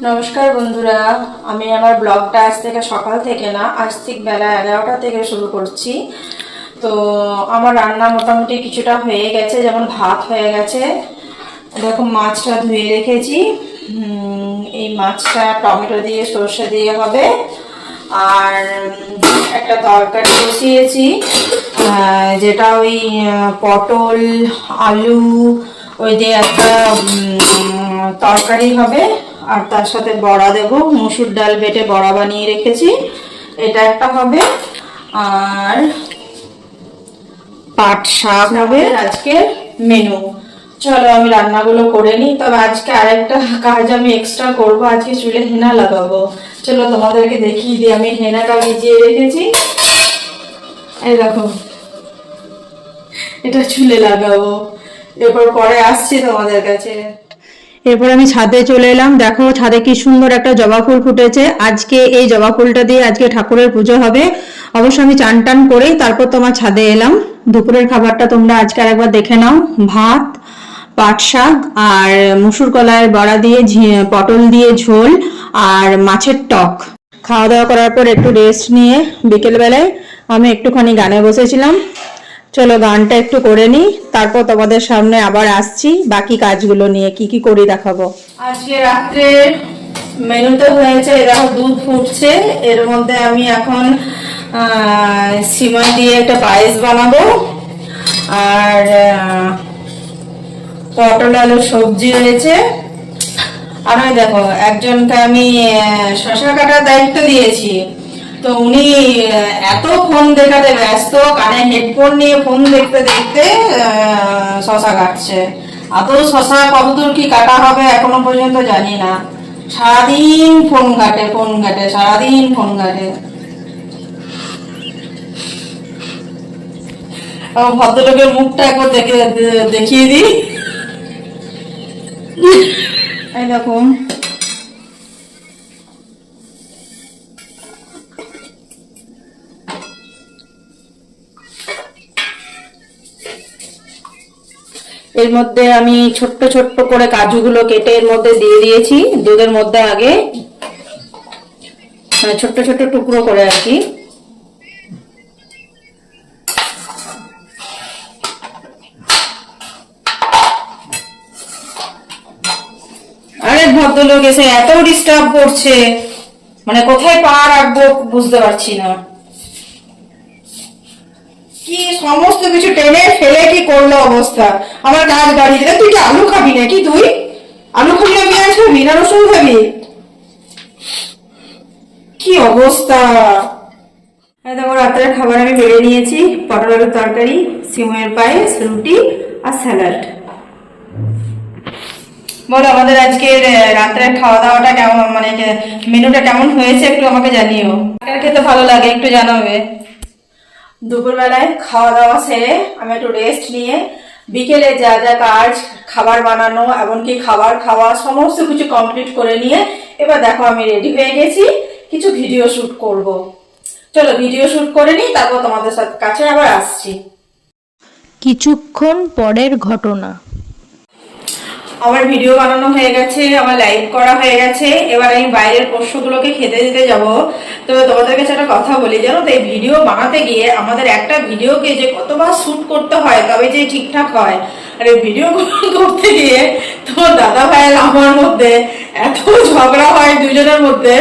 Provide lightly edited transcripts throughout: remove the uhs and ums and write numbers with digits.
নমস্কার বন্ধুরা, আমি আমার ব্লগটা আজ থেকে সকাল থেকে না, আজ ঠিক বেলা 11টা থেকে শুরু করছি। তো আমার রান্না মোটামুটি কিছুটা হয়ে গেছে, যেমন ভাত হয়ে গেছে। দেখো মাছটা ধুয়ে রেখেছি। এই মাছটা টমেটো দিয়ে সর্ষে দিয়ে হবে। আর একটা তরকারি বসিয়েছি, যেটা ওই পটল আলু ওই দিয়ে একটা তরকারি হবে। আর তার সাথে বড়া দেব, মসুর ডাল বেটে বড়া বানিয়ে রেখেছি, এটা একটা হবে। আর পাট শাক হবে আজকের মেনু। চলো আমি রান্নাগুলো করে নিই। তবে আজকে আরেকটা কাজ আমি এক্সট্রা করব, আজকে চুলে হেনা লাগাবো। চলো তোমাদেরকে দেখিয়ে দিই। আমি হেনাটা ভিজিয়ে রেখেছি, এই দেখো, এটা চুলে লাগাবো। এরপর পরে আসছি তোমাদের কাছে। এরপর আমি ছাদে চলে এলাম। দেখো ছাদে কি সুন্দর একটা জবা ফুল ফুটেছে। আজকে এই জবা ফুলটা দিয়ে আজকে ঠাকুরের পুজো হবে। অবশ্য আমি চান টান করেই তারপর তোমার ছাদে এলাম। দুপুরের খাবারটা তোমরা আজকে আরেকবার দেখে নাও। ভাত, পাট শাক আর মুসুর কলাইয়ের বড়া দিয়ে পটল দিয়ে ঝোল আর মাছের টক। খাওয়া দাওয়া করার পর একটু রেস্ট নিয়ে বিকেলবেলায় আমি একটুখানি গানে বসেছিলাম। চলো গানটা একটু করে নিই, তারপর তোমাদের সামনে আবার আসছি বাকি কাজগুলো নিয়ে, কি কি করি দেখাবো। আজকে রাত্রে মেনুতে হয়েছে, দেখো দুধ ফুটছে, এর মধ্যে আমি এখন সিমাই দিয়ে একটা পায়েস বানাবো। আর পটল আলু সবজি রয়েছে। আর ওই দেখো একজনকে আমি শশা কাটার দায়িত্ব দিয়েছি, তো উনি এত ফোন দেখাতে ব্যস্ত, কানে হেডফোন নিয়ে ফোন দেখতে দেখতে শশা কাটছে। এত শশা কতদূর কি কাটা হবে এখনো পর্যন্ত জানি না। সারাদিন ফোন ঘাটে, ফোন ঘাটে, সারাদিন ফোন ঘাটে। ভদ্রলোকের মুখটা একবার দেখিয়ে দিই। এই দেখুন, এর মধ্যে আমি ছোট্ট ছোট্ট করে কাজুগুলো কেটে এর মধ্যে দিয়ে দিয়েছি দুধের মধ্যে আগে, ছোট্ট ছোট্ট টুকরো করে আর কি। আরে ভদ্রলোক এসে এত ডিস্টার্ব করছে, মানে কোথায় পা রাখবো বুঝতে পারছি না। কি সমস্ত কিছু টেনে ফেলে কি করলো অবস্থা। আমার কাজ বাড়িয়ে দিলে। তুই কি আলু খাবি নাকি? তুই আলু খাবি না, পেঁয়াজ খাবি না, রসুন খাবি? কি অবস্থা। দেখো রাত্রের খাবার আমি বেড়ে নিয়েছি, পটল আলুর তরকারি, সিমের পায়েস, রুটি আর স্যালাড। বলো আমাদের আজকের রাত্রের খাওয়া দাওয়াটা কেমন, মানে মেনুটা কেমন হয়েছে একটু আমাকে জানিও। কার খেতে ভালো লাগে একটু জানাবে। দুপুরবেলায় খাওয়া দাওয়া সেরে আমি একটু রেস্ট নিয়ে বিকেলে যা যা কাজ, খাবার বানানো এমনকি খাবার খাওয়া সমস্ত কিছু কমপ্লিট করে নিয়ে এবার দেখো আমি রেডি হয়ে গেছি, কিছু ভিডিও শুট করব। চলো ভিডিও শুট করে নিই, তারপর তোমাদের কাছে আবার আসছি। কিছুক্ষণ পরের ঘটনা। আমার ভিডিও বানানো হয়ে গেছে, আমার লাইভ করা হয়ে গেছে। এবার আমি বাইরের পোষ্যগুলোকে খেতে দিতে যাব। তবে তোমাদের কাছে একটা কথা বলি, জানো তো এই ভিডিও বানাতে গিয়ে আমাদের একটা ভিডিওকে যে কতবার শুট করতে হয় তবে যে ঠিকঠাক হয়। আর এই ভিডিও করতে গিয়ে তোমার দাদা ভাইয়ের আমার মধ্যে এত ঝগড়া হয় দুজনের মধ্যে,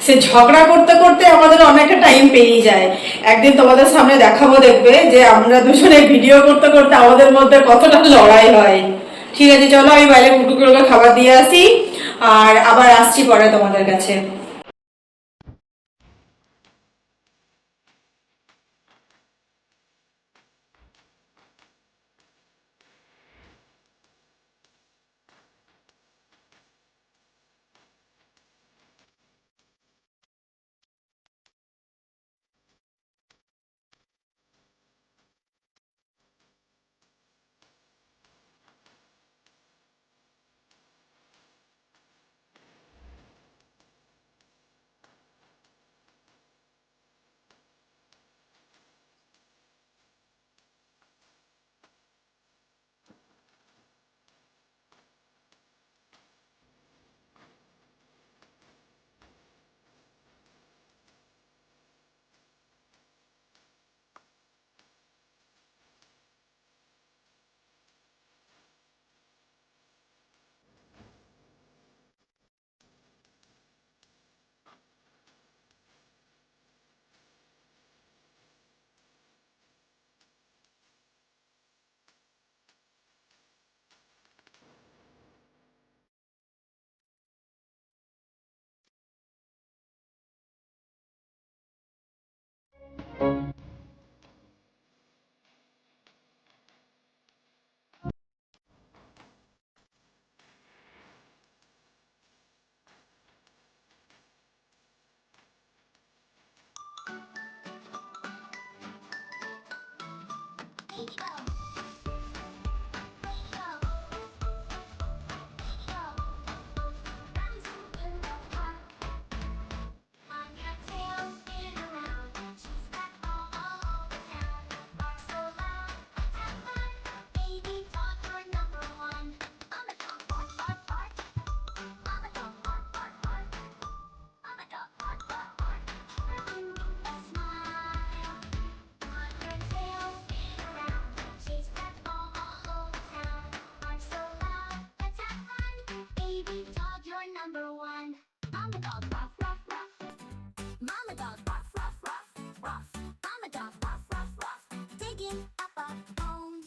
সে ঝগড়া করতে করতে আমাদের অনেকটা টাইম পেরিয়ে যায়। একদিন তোমাদের সামনে দেখাবো, দেখবে যে আমরা দুজনে ভিডিও করতে করতে আমাদের মধ্যে কতটা লড়াই হয়। ঠিক আছে চলো আমি বাইরে কুকুরগুলোকে খাবার দিয়ে আসি, আর আবার আসছি পরে তোমাদের কাছে। Number one, Mama dog, ruff, ruff, ruff. Mama dog, ruff, ruff, ruff, ruff. Mama dog, ruff, ruff, ruff. Digging up a bone.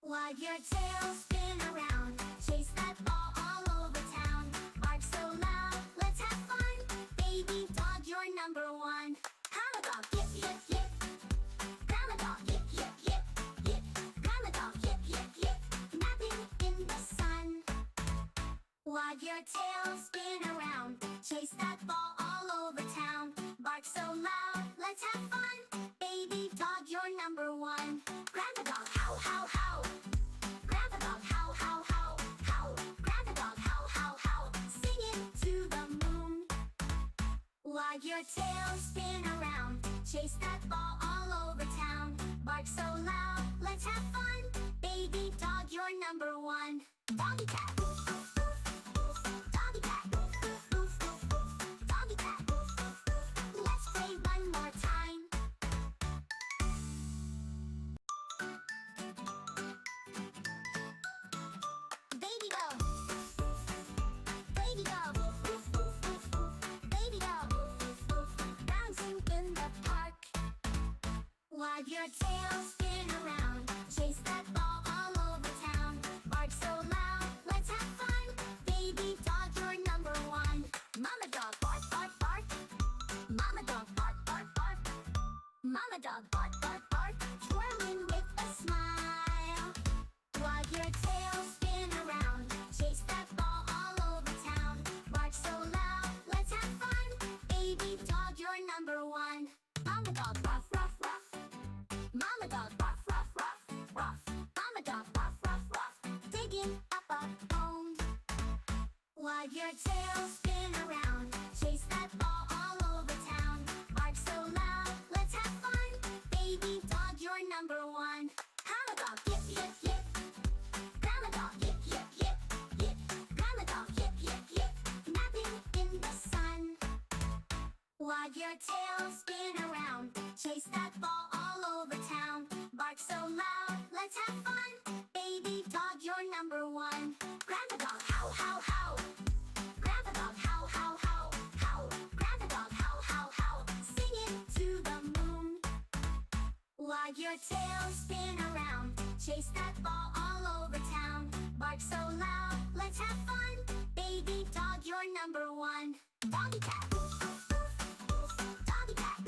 Wag your tail, spin around. Chase that ball all over town. Bark so loud, let's have fun. Baby dog, you're number one. Mama dog, yip, yip, yip. Grandma dog, yip, yip, yip, yip. Grandma dog, yip, yip, yip. Napping in the sun. Wag your tail, spin around. Chase that ball all over town. Bark so loud, let's have fun. Baby dog, you're number one. Grandpa dog, howl, howl, howl. Grandpa dog, howl, howl, howl, howl. Grandpa dog, howl, howl, howl. Singing to the moon. Wag your tail, spin around. Chase that ball all over town. Bark so loud, let's have fun. Baby dog, you're number one. Doggy cat. Doggy cat. Doggy cat. Let's play one more time. Baby dog. Baby dog. Baby dog. Bouncing in the park. Wag your tail, spin around. Chase that ball all over town. Bark so loud, let's have fun. Baby dog, you're number one. Mama dog, bark, bark, bark. Mama dog, bark, bark, bark. Mama dog, bark, bark, bark. Twirling with a smile. Wag your tail, spin around. Chase that ball all over town. Bark so loud, let's have fun. Baby dog, you're number one. Mama dog, ruff, ruff, ruff. Mama dog, ruff, ruff, ruff, ruff. Mama dog, ruff, ruff, ruff. Digging up a bone. Wag your tail, spin around. Chase that ball all over town. Bark so loud, let's have fun. Baby dog, you're number one. Mama dog, yip, yip, yip. Grandma dog, yip, yip, yip, yip. Grandma dog, yip, yip, yip. Napping in the sun. Wag your tail, spin around. Chase that ball all over town. Bark so loud, let's have fun. Baby dog, you're number one. Grandpa dog, howl, howl, howl. Grandpa dog, howl, howl, howl, howl. Grandpa dog, howl, howl, howl. Singing to the moon. Wag your tail, spin around. Chase that ball all over town. Bark so loud, let's have fun. Baby dog, you're number one. Doggy cat. Doggy cat.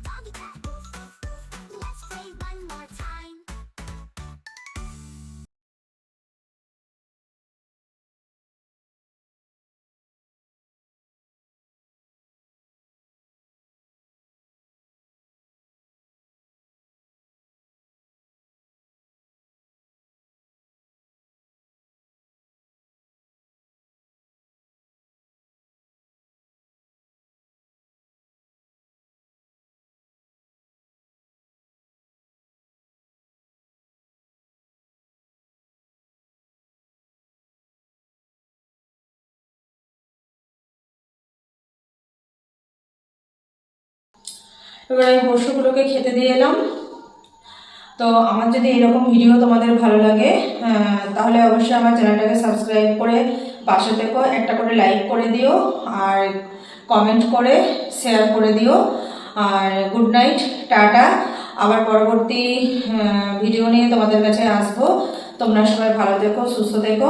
Doggy cat. Let's play one more time. এবার আমি পশুগুলোকে খেতে দিয়ে এলাম। তো আমার যদি এরকম video তোমাদের ভালো লাগে তাহলে অবশ্যই আমার চ্যানেলটাকে সাবস্ক্রাইব করে পাশে থেকো, একটা করে লাইক করে দিও আর কমেন্ট করে শেয়ার করে দিও। আর গুড নাইট, টাটা। আবার পরবর্তী ভিডিও নিয়ে তোমাদের কাছে আসবো। তোমরা সবাই ভালো থেকো, সুস্থ থেকো।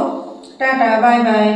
Tata, bye bye.